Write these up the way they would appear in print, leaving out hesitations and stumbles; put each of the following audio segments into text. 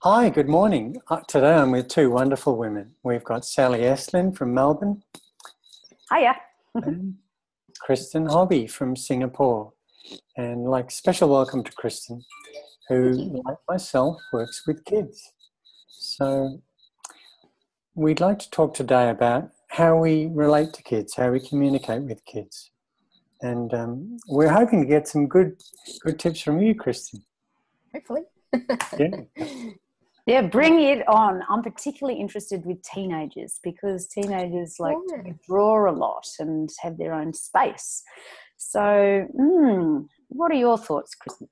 Hi, good morning. Today I'm with two wonderful women. We've got Sally Eslin from Melbourne Hiya. and Kristen Hobby from Singapore. And special welcome to Kristen, who, like myself, works with kids. So we'd like to talk today about how we relate to kids, how we communicate with kids. And we're hoping to get some good tips from you, Kristen. Hopefully. Yeah. Yeah, bring it on. I'm particularly interested with teenagers because teenagers like to withdraw a lot and have their own space. So, what are your thoughts, Kristen?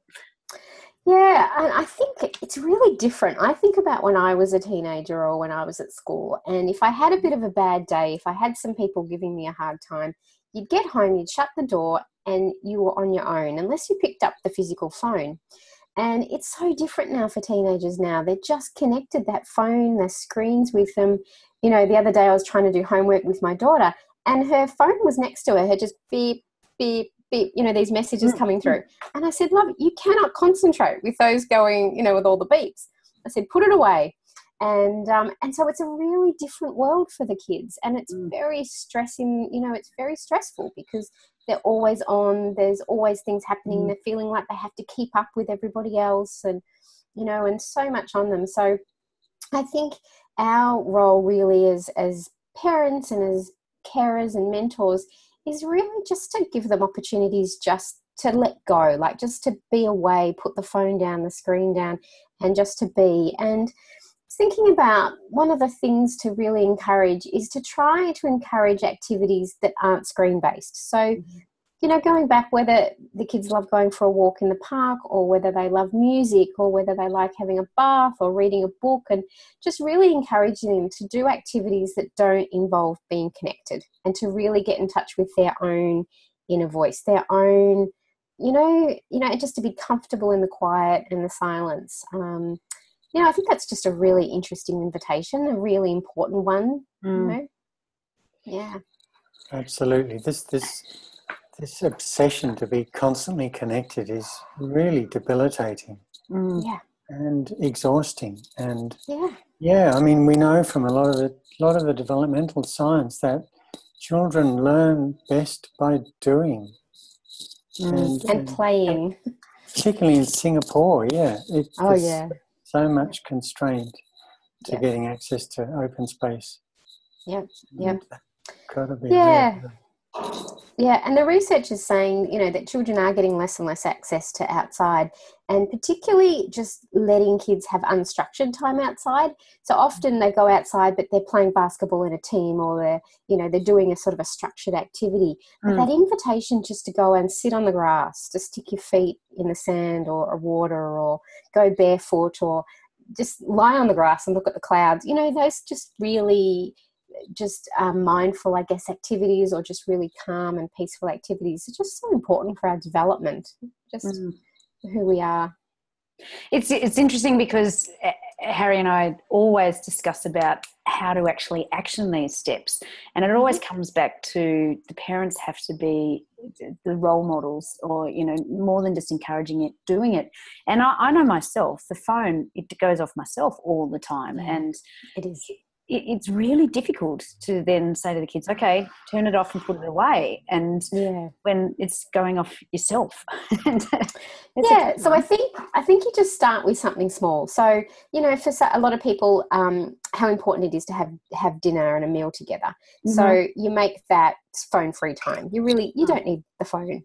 Yeah, and I think it's really different. I think about when I was a teenager or when I was at school, and if I had a bit of a bad day, if I had some people giving me a hard time, you'd get home, you'd shut the door, and you were on your own, unless you picked up the physical phone. And it's so different now for teenagers now. They're just connected, that phone, the screens with them. You know, the other day I was trying to do homework with my daughter, and her phone was next to her just beep, beep, beep, these messages coming through. And I said, love, you cannot concentrate with those going, with all the beeps. I said, put it away. And so it's a really different world for the kids. And it's very stressing, it's very stressful because they're always on, there's always things happening. They're feeling like they have to keep up with everybody else and, and so much on them. So I think our role really as parents and as carers and mentors is really just to give them opportunities just to let go, like just to be away, put the phone down, the screen down, and just to be. And thinking about one of the things to really encourage is to try to encourage activities that aren't screen-based. So, going back, whether the kids love going for a walk in the park or whether they love music or whether they like having a bath or reading a book, and just really encouraging them to do activities that don't involve being connected and to really get in touch with their own inner voice, their own, just to be comfortable in the quiet and the silence. I think that's just a really interesting invitation, a really important one, Yeah. Absolutely. This obsession to be constantly connected is really debilitating. Yeah. And exhausting. And we know from a lot of the developmental science that children learn best by doing. And playing. Particularly in Singapore, there's so much constraint to getting access to open space. Yep. Gotta be Yeah, and the research is saying, that children are getting less and less access to outside, and particularly just letting kids have unstructured time outside. So often they go outside, but they're playing basketball in a team, or they're doing a sort of a structured activity. But that invitation just to go and sit on the grass, to stick your feet in the sand or water, or go barefoot, or just lie on the grass and look at the clouds. Those just really just mindful, I guess, activities, or just really calm and peaceful activities are just so important for our development, just who we are. It's interesting because Harry and I always discuss about how to actually action these steps, and it always comes back to the parents have to be the role models, or more than just encouraging it, doing it. And I know myself, the phone, it goes off myself all the time, and it is. It's really difficult to then say to the kids, okay, turn it off and put it away. And when it's going off yourself. So I think you just start with something small. So, for a lot of people, how important it is to have dinner and a meal together. So you make that phone-free time. You don't need the phone,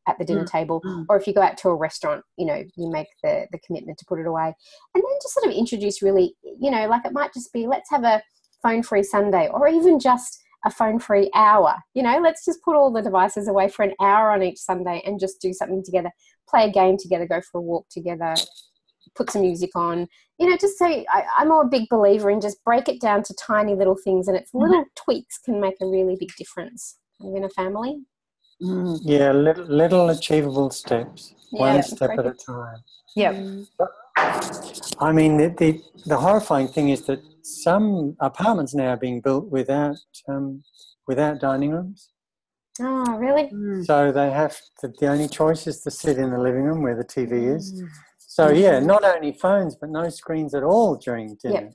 at the dinner table. Or if you go out to a restaurant, you make the commitment to put it away. And then just sort of introduce really, it might just be, let's have a phone-free Sunday, or even just a phone-free hour. Let's just put all the devices away for an hour on each Sunday and just do something together, play a game together, go for a walk together, put some music on. Just say, I'm a big believer in just break it down to tiny little things, and its little tweaks can make a really big difference in a family. Yeah, little achievable steps, one step at a time. Yeah. I mean, the horrifying thing is that some apartments now are being built without dining rooms. Oh, really? So they have the only choice is to sit in the living room where the TV is. So yeah, not only phones, but no screens at all during dinner,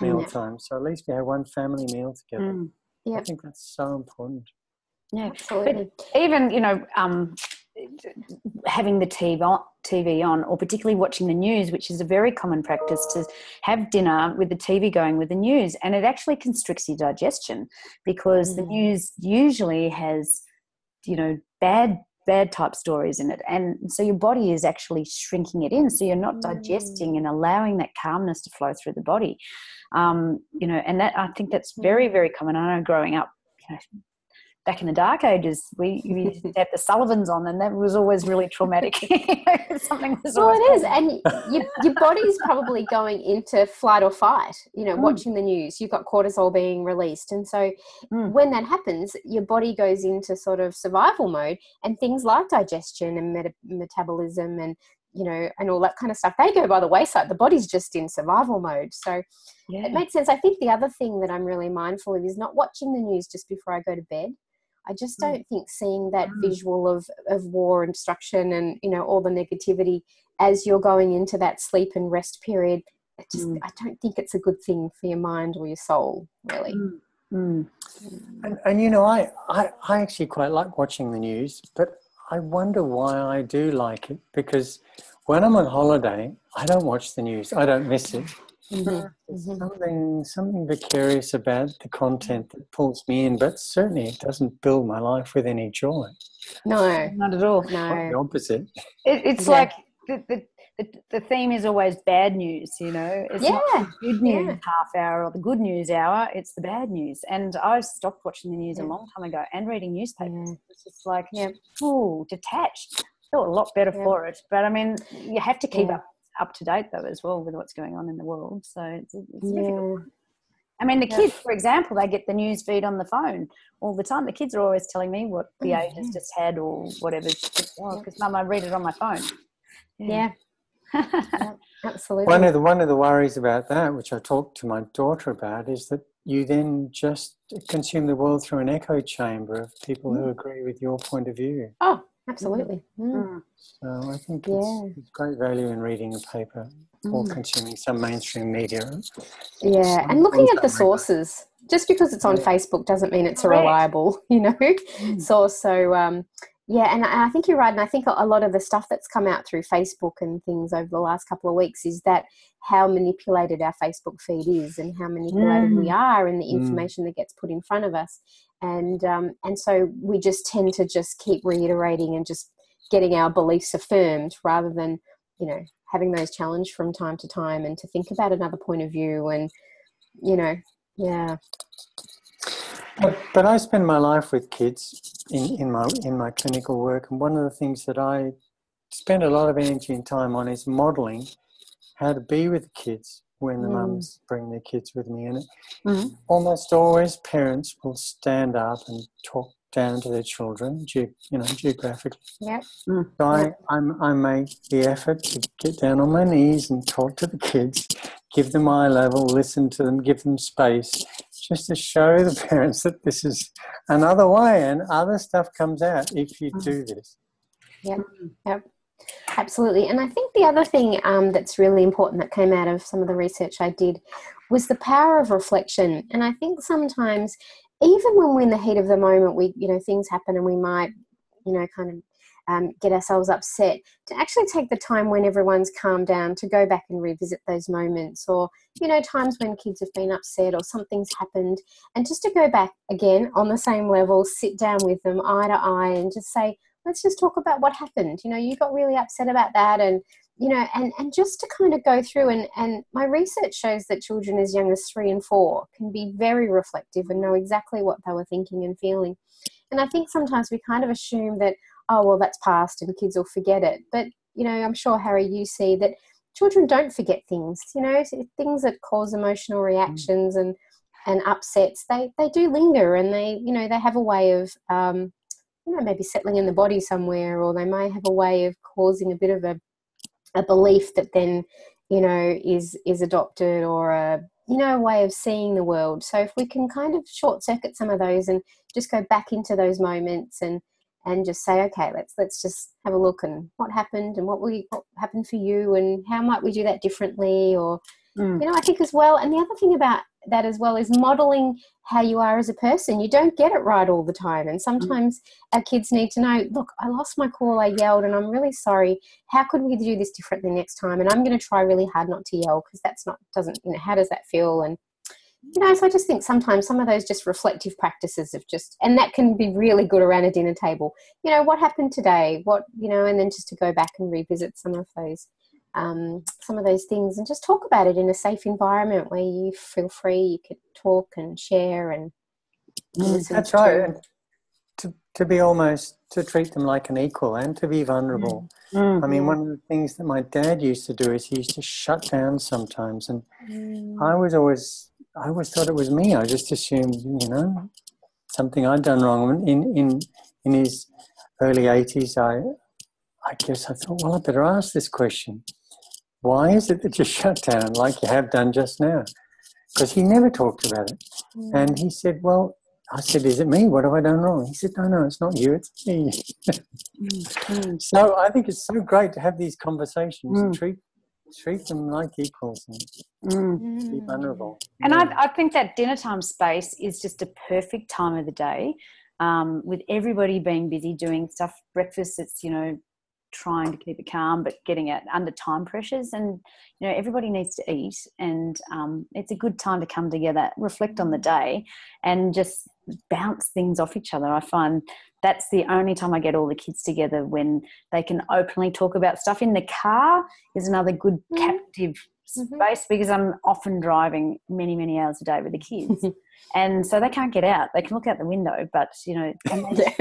meal time. So at least we have one family meal together. I think that's so important. Yeah, absolutely. But even, you know, having the TV on, or particularly watching the news, which is a very common practice, to have dinner with the TV going with the news, and it actually constricts your digestion, because the news usually has, you know, bad type stories in it, and so your body is actually shrinking it in, so you're not digesting and allowing that calmness to flow through the body. You know, and that, I think that's very, very common. I know growing up, you know, back in the dark ages, we used to have the Sullivans on, and that was always really traumatic. Something was always it is, and your body's probably going into flight or fight, you know, watching the news. You've got cortisol being released, and so when that happens, your body goes into sort of survival mode, and things like digestion and metabolism and, you know, and all that kind of stuff, they go by the wayside. The body's just in survival mode. So it makes sense. I think the other thing that I'm really mindful of is not watching the news just before I go to bed. I just don't think seeing that visual of war and destruction and, you know, all the negativity as you're going into that sleep and rest period, I don't think it's a good thing for your mind or your soul, really. And you know, I actually quite like watching the news, but I wonder why I do like it, because when I'm on holiday, I don't watch the news. I don't miss it. Something vicarious about the content that pulls me in, but certainly it doesn't build my life with any joy. No, not at all. No, quite the opposite. It's like the theme is always bad news. You know, it's not the good news half hour or the good news hour. It's the bad news. And I stopped watching the news a long time ago and reading newspapers. It's just like, detached. Feel a lot better for it. But I mean, you have to keep up to date though as well with what's going on in the world. So it's difficult. I mean, the kids, for example, they get the news feed on the phone all the time. The kids are always telling me what the age has just had or whatever. Because Mum, I read it on my phone. Absolutely. One of the worries about that, which I talked to my daughter about, is that you then just consume the world through an echo chamber of people who agree with your point of view. Oh, absolutely. So I think it's great value in reading a paper or consuming some mainstream media. And looking at the sources. Just because it's on Facebook doesn't mean it's a reliable, you know, source. So, and I think you're right. And I think a lot of the stuff that's come out through Facebook and things over the last couple of weeks is that how manipulated our Facebook feed is and how manipulated we are and the information that gets put in front of us. And so we just tend to just keep reiterating and just getting our beliefs affirmed rather than, you know, having those challenged from time to time and to think about another point of view and, you know, But I spend my life with kids in my clinical work, and one of the things that I spend a lot of energy and time on is modelling how to be with the kids when the mums bring their kids with me. And almost always parents will stand up and talk down to their children, geographically. So I make the effort to get down on my knees and talk to the kids, give them eye level, listen to them, give them space, just to show the parents that this is another way and other stuff comes out if you do this. Yep. Absolutely. And I think the other thing that's really important that came out of some of the research I did was the power of reflection. And I think sometimes, even when we're in the heat of the moment, things happen and we might, kind of get ourselves upset, to actually take the time when everyone's calmed down to go back and revisit those moments, or, times when kids have been upset or something's happened, and just to go back again on the same level, sit down with them eye to eye and just say, let's just talk about what happened. You got really upset about that, and and just to kind of go through and my research shows that children as young as 3 and 4 can be very reflective and know exactly what they were thinking and feeling. And I think sometimes we kind of assume that, oh, well, that's past and kids will forget it. But, I'm sure, Harry, you see that children don't forget things, things that cause emotional reactions and upsets, they do linger, and they have a way of, maybe settling in the body somewhere, or they may have a way of causing a bit of a belief that then, is adopted, or a way of seeing the world. So if we can kind of short circuit some of those and just go back into those moments and and just say, okay, let's just have a look and what happened and what happened for you and how might we do that differently, or I think as well. And the other thing about that as well is modeling how you are as a person. You don't get it right all the time, and sometimes our kids need to know, look, I lost my cool, I yelled, and I'm really sorry. How could we do this differently next time? And I'm going to try really hard not to yell, because how does that feel? And so I just think sometimes some of those just reflective practices of and that can be really good around a dinner table. What happened today? And then just to go back and revisit some of those things and just talk about it in a safe environment where you feel free, you can talk and share and listen. That's right. And to treat them like an equal and to be vulnerable. I mean, one of the things that my dad used to do is he used to shut down sometimes, and I always thought it was me. I just assumed, something I'd done wrong. In his early 80s, I guess I thought, well, I better ask this question. Why is it that you shut down like you have done just now? Because he never talked about it. And he said, well, I said, is it me? What have I done wrong? He said, no, it's not you, it's me. So I think it's so great to have these conversations and treat them like equals and be vulnerable. And I think that dinner time space is just a perfect time of the day, with everybody being busy doing stuff. Breakfast, it's, trying to keep it calm but getting it under time pressures, and everybody needs to eat, and it's a good time to come together, reflect on the day and just bounce things off each other. I find that's the only time I get all the kids together, when they can openly talk about stuff. In the car is another good captive space, because I'm often driving many, many hours a day with the kids. And so they can't get out. They can look out the window, but, and they,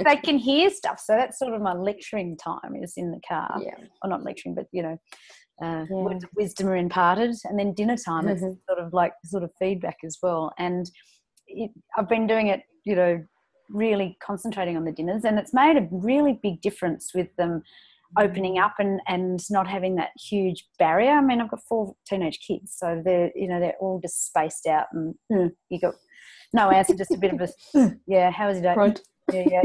they can hear stuff. So that's sort of my lecturing time, is in the car. Yeah. Or not lecturing, but, words of wisdom are imparted. And then dinner time is sort of feedback as well. And I've been doing it, really concentrating on the dinners, and it's made a really big difference with them opening up and not having that huge barrier. I mean, I've got 4 teenage kids, so they're all just spaced out, and you got no answer, just a bit of a how was your day? Right. Yeah.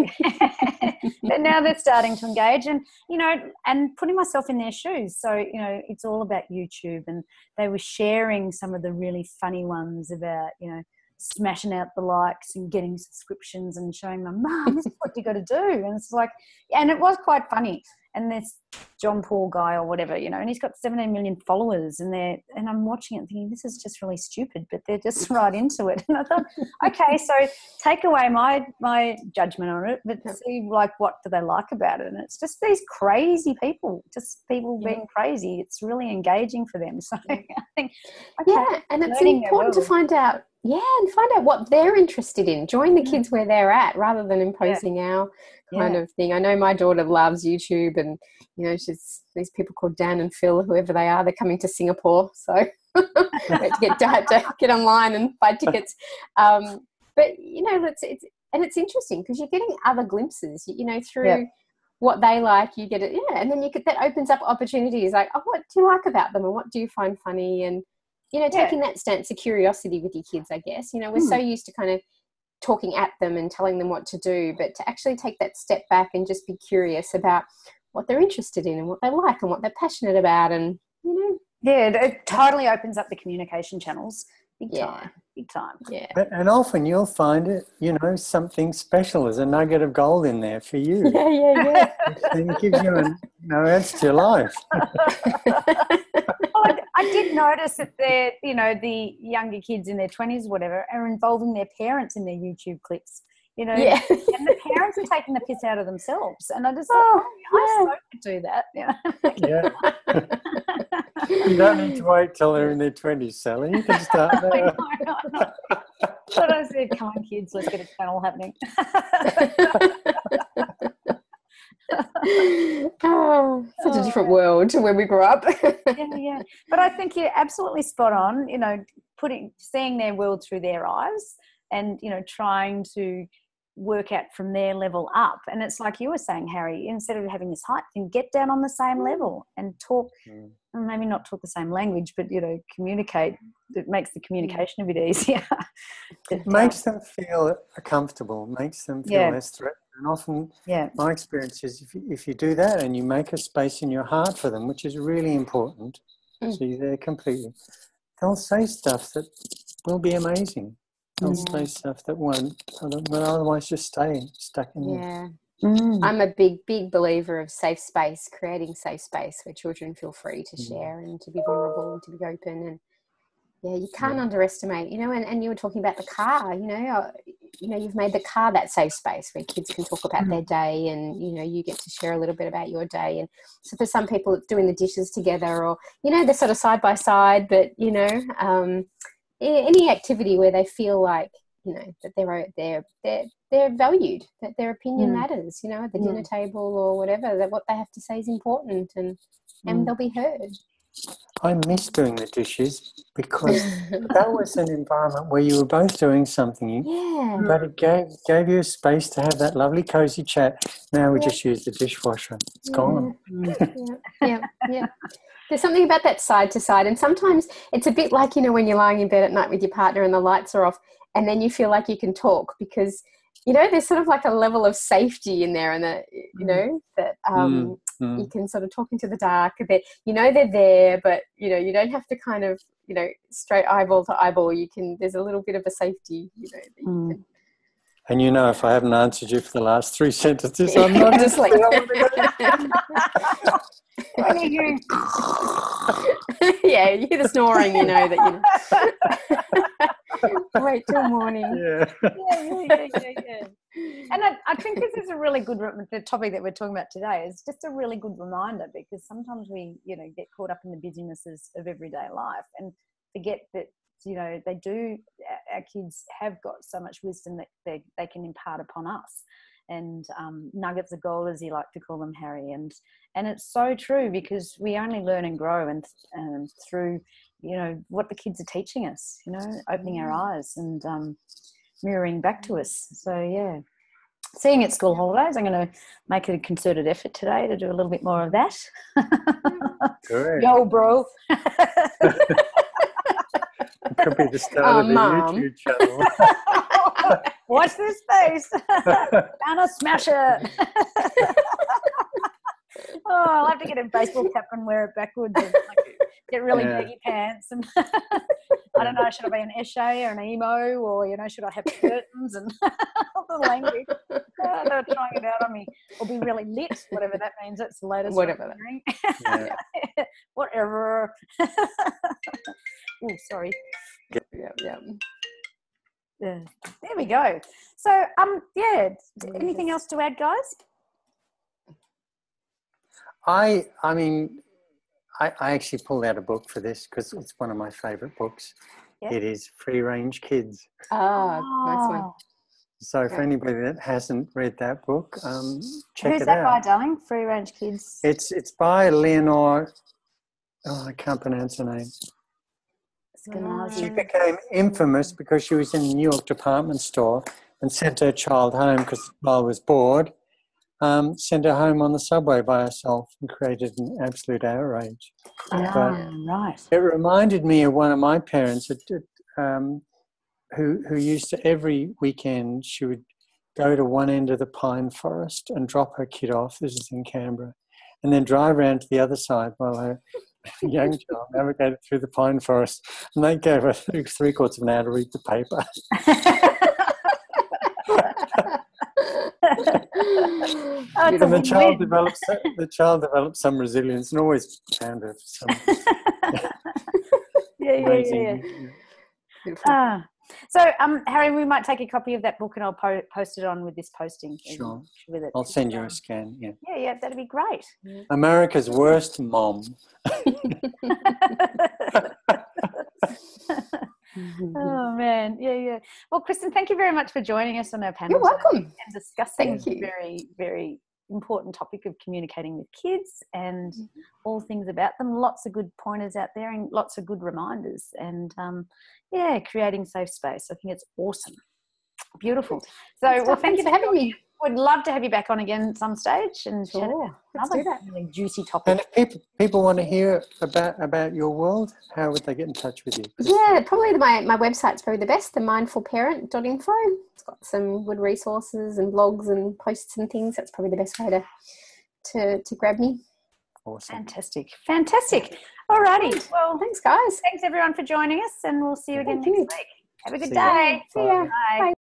But now they're starting to engage, and and putting myself in their shoes. So it's all about YouTube, and they were sharing some of the really funny ones about smashing out the likes and getting subscriptions, and showing them, Mum, this is what you got to do. And it's like, and it was quite funny. And this John Paul guy or whatever, and he's got 17 million followers, and I'm watching it thinking, this is just really stupid, but they're just right into it. And I thought, okay, so take away my judgment on it, but see, what do they like about it? And it's just these crazy people, being crazy. It's really engaging for them. So I think, and it's important to find out, and find out what they're interested in. Join the kids where they're at, rather than imposing our kind of thing. I know my daughter loves YouTube, and she's these people called Dan and Phil, whoever they are. They're coming to Singapore, so we have to get online and buy tickets. But it's interesting, because you're getting other glimpses. Through what they like, you get it. And then that opens up opportunities. Like, oh, what do you like about them, and what do you find funny? And taking that stance of curiosity with your kids, I guess. We're so used to kind of talking at them and telling them what to do, but to actually take that step back and just be curious about what they're interested in and what they like and what they're passionate about. And, it totally opens up the communication channels. Big time. Yeah. And often you'll find it, something special. There's a nugget of gold in there for you. Yeah. And it gives you adds to your life. I did notice that the younger kids in their 20s, whatever, are involving their parents in their YouTube clips. And the parents are taking the piss out of themselves. And I just thought, I could do that. You don't need to wait till they're in their 20s, Sally. You can start now. No. But I said, come on, kids, let's get a channel happening. Such a different world to where we grew up. Yeah. But I think you're absolutely spot on, seeing their world through their eyes, and, trying to work out from their level up. And it's like you were saying, Harry, instead of having this height thing, get down on the same level and talk maybe not talk the same language, but, communicate. It makes the communication a bit easier. It makes them feel comfortable, makes them feel less threatened. And often my experience is if you do that and you make a space in your heart for them, which is really important, so you're there completely, they'll say stuff that will be amazing. They'll say stuff that will otherwise just stay stuck in there. I'm a big believer of safe space, creating safe space where children feel free to share and to be vulnerable and to be open. And you can't underestimate, and you were talking about the car, you've made the car that safe space where kids can talk about their day, and, you get to share a little bit about your day. And so for some people it's doing the dishes together, or, they're sort of side by side, but, any activity where they feel like, that they're valued, that their opinion matters, at the dinner table or whatever, that what they have to say is important, and they'll be heard. I miss doing the dishes because that was an environment where you were both doing something, but it gave you a space to have that lovely cozy chat. Now we just use the dishwasher. It's gone. Yeah. There's something about that side to side, and sometimes it's a bit like, when you're lying in bed at night with your partner and the lights are off, and then you feel like you can talk because, there's sort of like a level of safety in there, and that, that you can sort of talk into the dark. That they're there, but you don't have to kind of straight eyeball to eyeball. There's a little bit of a safety, that you can. And if I haven't answered you for the last 3 sentences, I'm not just like. Yeah, you hear the snoring, that wait till morning. Yeah. And I think this is a really good, the topic that we're talking about today is just a really good reminder, because sometimes we, get caught up in the busynesses of everyday life and forget that, our kids have got so much wisdom that they can impart upon us. And nuggets of gold, as you like to call them, Harry. And it's so true, because we only learn and grow and through, what the kids are teaching us, opening our eyes and mirroring back to us. So, seeing at school holidays, I'm going to make a concerted effort today to do a little bit more of that. Good. Yo, bro. It could be the start of the YouTube channel. Watch this space. Gonna smash it. I'll have to get a baseball cap and wear it backwards and get really baggy pants. And I don't know, should I be an Eshe or an emo, or should I have curtains and the language? They're trying it out on me. Or be really lit, whatever that means. That's the latest. Whatever. Whatever. Oh, sorry. Yeah. There we go. So, anything else to add, guys? I actually pulled out a book for this because it's one of my favourite books. Yeah. It is Free Range Kids. Oh, nice one. So for anybody that hasn't read that book, check it out. Who's that by, darling? Free Range Kids? It's by Leonore. Oh, I can't pronounce her name. She became infamous because she was in the New York department store and sent her child home because the child was bored. Sent her home on the subway by herself and created an absolute outrage. Right. It reminded me of one of my parents who used to, every weekend, she would go to one end of the pine forest and drop her kid off. This is in Canberra. And then drive around to the other side while her young child navigated through the pine forest. And they gave her 3/4 of an hour to read the paper. And the child developed some resilience and always found her for some amazing. So, Harry, we might take a copy of that book and I'll post it on with this posting. Sure. With it. I'll send you a scan. Yeah, that'd be great. America's worst mom. Oh man, yeah. Well, Kristen, thank you very much for joining us on our panel. You're welcome. And discussing a very, very important topic of communicating with kids and all things about them. Lots of good pointers out there and lots of good reminders. And creating safe space. I think it's awesome, beautiful. So, well, thank you for having me. would love to have you back on again at some stage and chat Sure. Let's another do that. really juicy topic. And if people want to hear about your world, how would they get in touch with you? Yeah, probably my website's probably the best, themindfulparent.info. It's got some good resources and blogs and posts and things. That's probably the best way to grab me. Awesome. Fantastic. All righty. Well, thanks, guys. thanks everyone for joining us, and we'll see you again Thank next you. week. Have a good See ya. day. See ya. Bye. Bye.